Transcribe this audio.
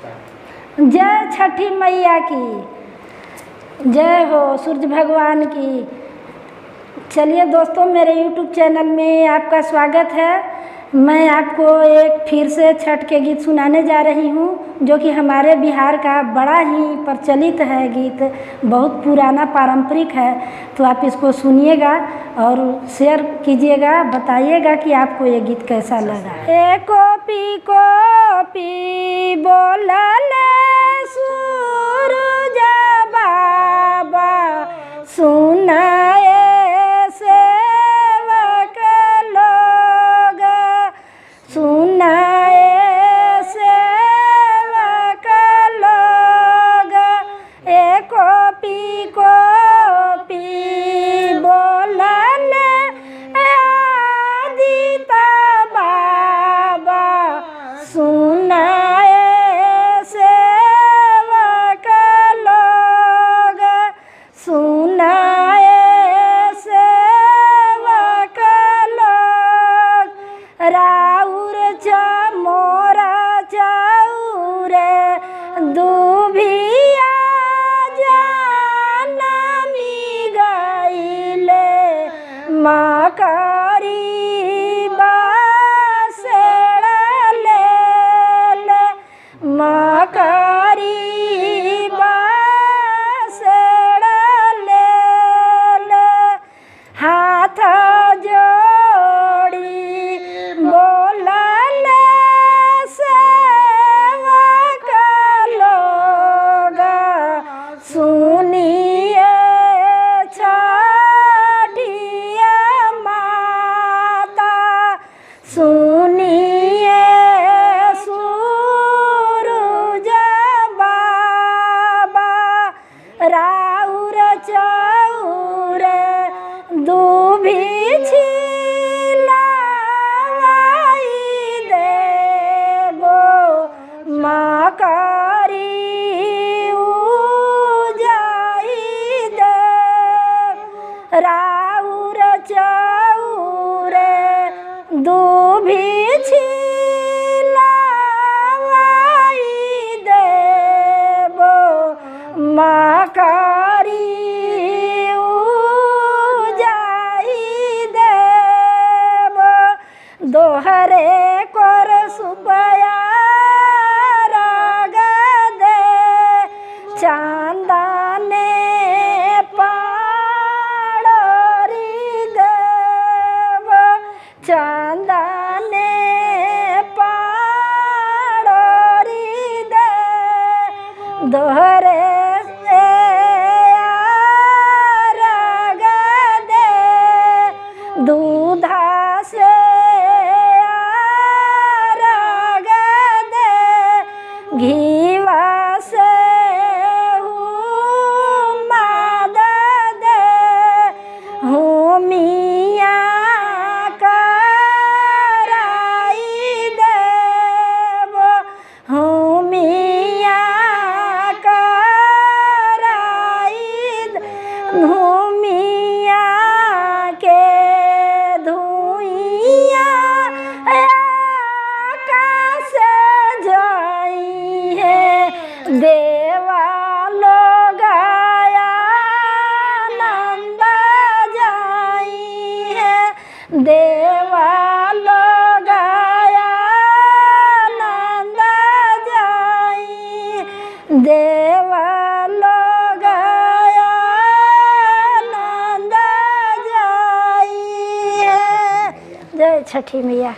जय छठी मैया की जय हो, सूरज भगवान की। चलिए दोस्तों, मेरे YouTube चैनल में आपका स्वागत है। मैं आपको एक फिर से छठ के गीत सुनाने जा रही हूँ, जो कि हमारे बिहार का बड़ा ही प्रचलित है गीत, बहुत पुराना पारंपरिक है। तो आप इसको सुनिएगा और शेयर कीजिएगा, बताइएगा कि आपको ये गीत कैसा लगा। ए कॉपी कॉपी बोलले सूरज बाबा, सुनाए सेवक लोग, सुनाए सेवक लोग। ए कॉपी कॉपी बोलले आदित्य बाबा, सुनाए सेवक लोग, सुनाए सेवक लोग। राउर चमोरा चौरे दुभिया जानमी गईले, मकरी बासेड़ लेले, मकरी बासेड़ लेले। हाथ जोड़ी बोलले सेवक लोग, सुनिए छठिया माता, सुनिए सूरज बाबा। राउर चौरे दुभी छिलाई देबो, मकरी उजाई दे। राउर चौरे दुभी छिलाई देबो, मकरी उजाई देबो। दोहरे कर सुपया राग दे, चांदने पाड़ोरी देबो, चांदने पाड़ोरी दे। दोहरे राग दे, दूधा से राग दे, घीवा से माद दे। होमिया कराई देबो, होमिया कराई होमिया के धुइया आकाश जाई है। देवा लोग आनंद जाई है, देवा लोग आनंद जाई, देवा लोग आनंद जाई है। जय छठी मैया।